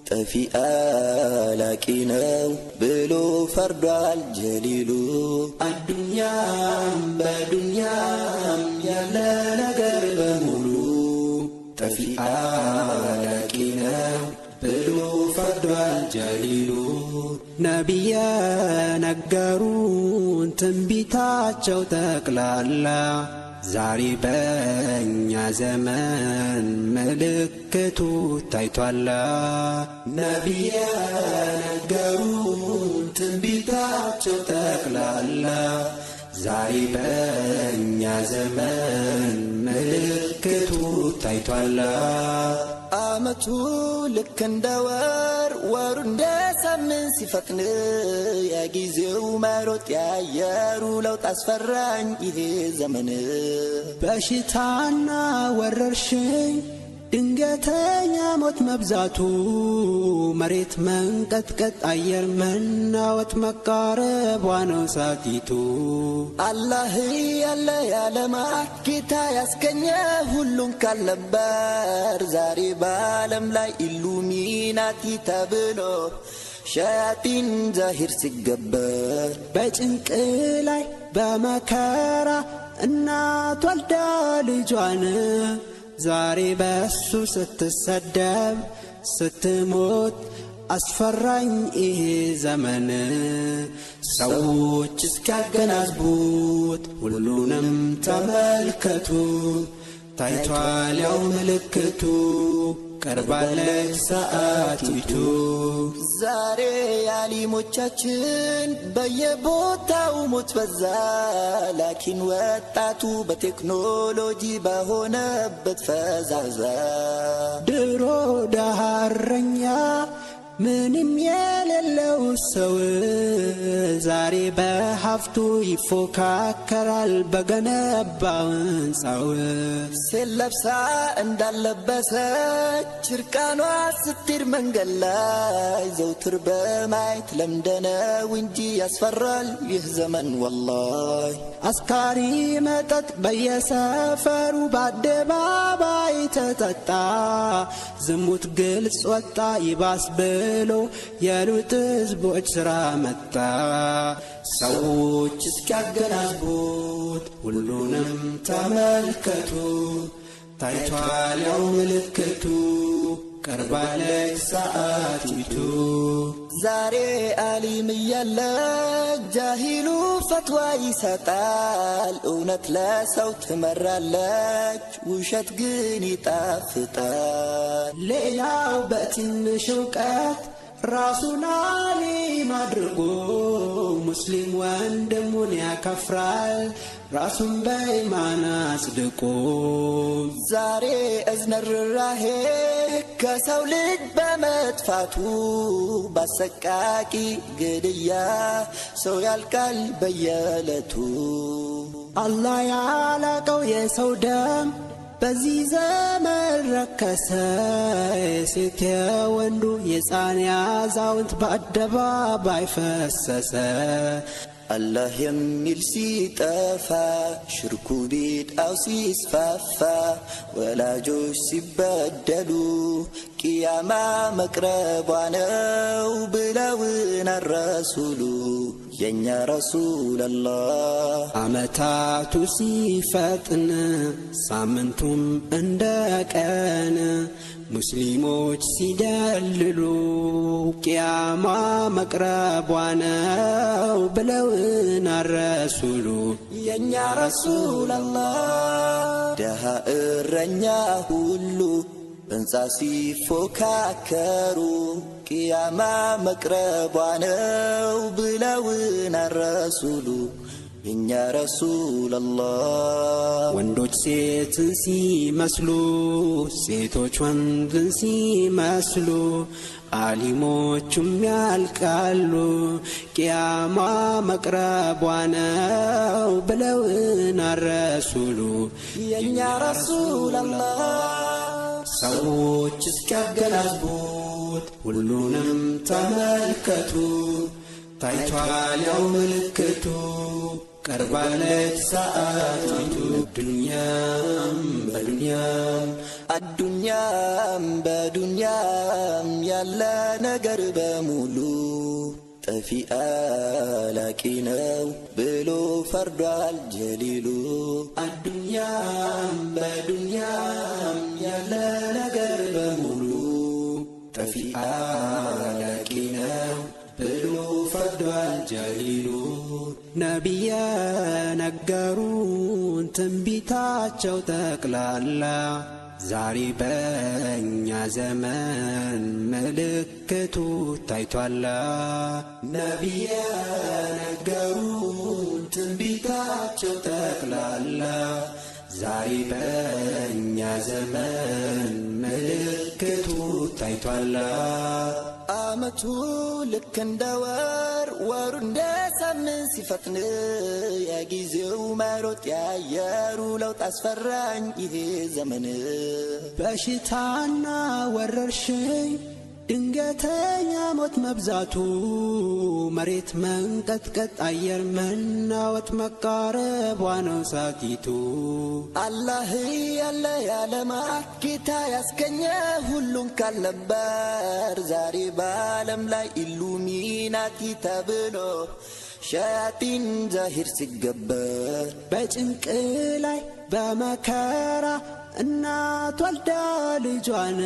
ጠፊ አላቂ ነው ብሎ ፈርዷል ጀሊሉ። አዱንያም በዱንያም ያለ ነገር በሙሉ ጠፊ አላቂ ነው ብሎ ፈርዷል ጀሊሉ። ነቢየ ነገሩን ትንቢታቸው ጠቅላላ ዛሬ በእኛ ዘመን ምልክቱ ታይቷል። ነቢየ ነገሩን ትንቢታቸው ጠቅላላ ዛሬ በእኛ ዘመን ምልክቱ ታይቷል። አመቱ ልክ እንደ ወር ወሩ እንደ ሳምንት ሲፈጥን የጊዜው መሮጥ ያየሩ ለውጥ አስፈራኝ ይሄ ዘመን። በሽታና ወረርሽኝ ድንገተኛ ሞት መብዛቱ መሬት መንቀጥቀጥ አየር መናወጥ መቃረቧ ነው ሳቲቱ። አላህ ያለ ያለማት ጌታ ያስገኘ ሁሉን ካልነበር ዛሬ በዓለም ላይ ኢሉሚናቲ ተብሎ ሸያጢን ዛሂር ሲገበር በጭንቅ ላይ በመከራ እናት ወልዳ ልጇን ዛሬ በሱ ስትሰደብ ስትሞት አስፈራኝ ይሄ ዘመን። ሰዎች እስኪያገናዝቡት ሁሉንም ተመልከቱ ታይቷል ያው ምልክቱ ቀርባለች ሰዓቲቱ። ዛሬ ያሊሞቻችን በየቦታው ሞት በዛ ላኪን ወጣቱ በቴክኖሎጂ በሆነበት ፈዛዛ። ድሮ ዳሃረኛ ምንም የሌለው ሰው ዛሬ በሀብቱ ይፎካከራል በገነባው ሕንፃው። ሴለብሳ እንዳለበሰች እርቃኗ ስትሄድ መንገድ ላይ ዘውትር በማየት ለምደነው እንጂ ያስፈራል ይህ ዘመን ወላሂ። አስካሪ መጠጥ በየሰፈሩ በአደባባይ ተጠጣ። ዝሙት ግልጽ ወጣ ይባስ ብሎ የሉጥ ሕዝቦች ሥራ መጣ። ሰዎች እስኪያገናዝቡት ሁሉንም ተመልከቱ ታይቷል ያው ምልክቱ ቀርባለች ሰዓቲቱ። ዛሬ አሊም እያለ ጃሂሉ ፈትዋ ይሰጣል። እውነት ለሰው ትመራለች ውሸት ግን ይጣፍጣል። ሌላው በትንሽ እውቀት ራሱን አሊም አድርጎ ሙስሊም ወንድሙን ያከፍራል ራሱን በኢማን አጽድቆ። ዛሬ እዝነርራሄ ከሰው ልጅ በመጥፋቱ ባሰቃቂ ግድያ ሰው ያልቃል በየዕለቱ። አላህ ያላቀው የሰው ደም በዚህ ዘመን ረከሰ። የሴት የወንዱ የሕፃን ያዛውንት በአደባባይ ፈሰሰ። አላህ የሚል ሲጠፋ ሽርኩ ቢድዓው ሲስፋፋ ወላጆች ሲበደሉ ቂያማ መቅረቧ ነው ብለውን ረሱሉ የኛ ረሱል አላህ። አመታቱ ሲፈጥን ሳምንቱም እንደ ቀን ሙስሊሞች ሲደልሉ ቂያማ መቅረቧ ነው ብለውን ረሱሉ የኛ ረሱል አላህ። ደሃ እረኛ ሁሉ በሕንፃ ሲፎካከሩ ቂያማ መቅረቧ ነው ብለውን ረሱሉ የኛ ረሱል አላህ። ወንዶች ሴትን ሲመስሉ ሴቶች ወንድን ሲመስሉ አሊሞቹም ያልቃሉ ቂያማ መቅረቧ ነው ብለውን ረሱሉ የኛ ረሱል አላህ። ሰዎች እስኪያገናዝቡት ሁሉንም ተመልከቱ ታይቷል ያው ምልክቱ ቀርባለች ሰዓቲቱ አዱኛም በዱኛም ያለ ነገር በሙሉ ጠፊ አላቂ ነው ብሎ ፈርዷል ጀሊሉ። አዱኛም በዱኛም ያለ ነገር በሙሉ ጠፊ አላቂ ነው ብሎ ፈርዷል ጀሊሉ። ነቢየ ነገሩን ትንቢታቸው ጠቅላላ ዛሬ በእኛ ዘመን ምልክቱ ታይቷላ። ነቢየ ነገሩን ትንቢታቸው ጠቅላላ ዛሬ በእኛ ዘመን ምልክቱ ታይቷላ። አመቱ ልክ እንደ ወር ወሩ እንደ ሳምንት ሲፈጥን የጊዜው መሮጥ ያየሩ ለውጥ አስፈራኝ ይሄ ዘመን። በሽታና ወረርሽኝ ድንገተኛ ሞት መብዛቱ መሬት መንቀጥቀጥ አየር መናወጥ መቃረቧ ነው ሳቲቱ። አላህ ያለ ያለማት ጌታ ያስገኘ ሁሉን ካልነበር ዛሬ በዓለም ላይ ኢሉሚናቲ ተብሎ ሸያጢን ዛሂር ሲገበር በጭንቅ ላይ በመከራ እናት ወልዳ ልጇን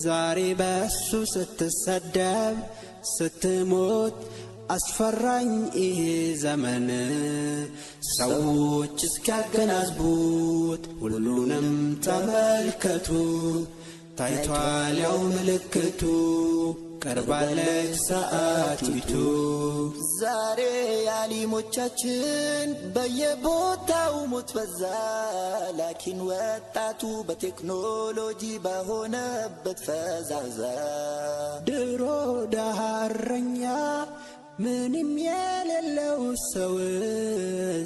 ዛሬ በሱ ስትሰደብ ስትሞት አስፈራኝ ይሄ ዘመን። ሰዎች እስኪያገናዝቡት ሁሉንም ተመልከቱ ታይቷል ያው ምልክቱ ቀርባለች ሰዓቲቱ። ዛሬ የዓሊሞቻችን በየቦታው ሞት በዛ ላኪን ወጣቱ በቴክኖሎጂ በሆነበት ፈዛዛ። ድሮ ደሃ እረኛ ምንም የሌለው ሰው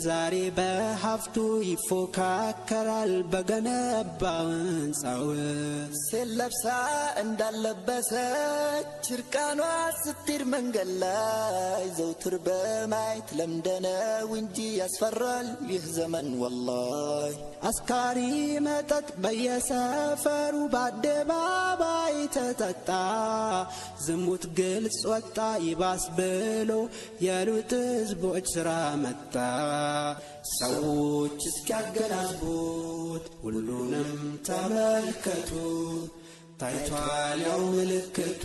ዛሬ በሀብቱ ይፎካከራል በገነባው ሕንፃው። ሴት ለብሳ እንዳለበሰች እርቃኗ ስትሄድ መንገድ ላይ ዘውትር በማየት ለምደነው እንጂ ያስፈራል ይህ ዘመን ወላሂ። አስካሪ መጠጥ በየሰፈሩ በአደባባይ ተጠጣ ዝሙት ግልጽ ወጣ ይባስ ብሎ የሉጥ ሕዝቦች ሥራ መጣ። ሰዎች እስኪያገናዝቡት ሁሉንም ተመልከቱ ታይቷል ያው ምልክቱ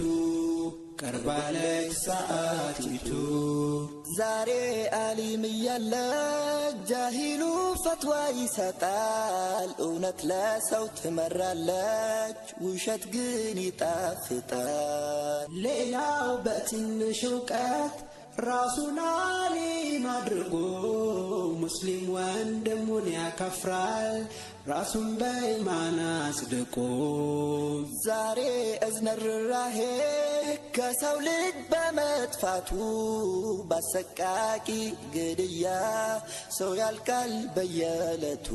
ቀርባለች ሰዓቲቱ። ዛሬ ዓሊም እያለ ጃሂሉ ፈትዋ ይሰጣል። እውነት ለሰው ትመራለች ውሸት ግን ይጣፍጣል። ሌላው በትንሽ እውቀት ራሱን ዓሊም አድርጎ ሙስሊም ወንድሙን ያከፍራል ራሱን በኢማን አጽድቆ። ዛሬ እዝነ ርኅራኄ ከሰው ልጅ በመጥፋቱ ባሰቃቂ ግድያ ሰው ያልቃል በየዕለቱ።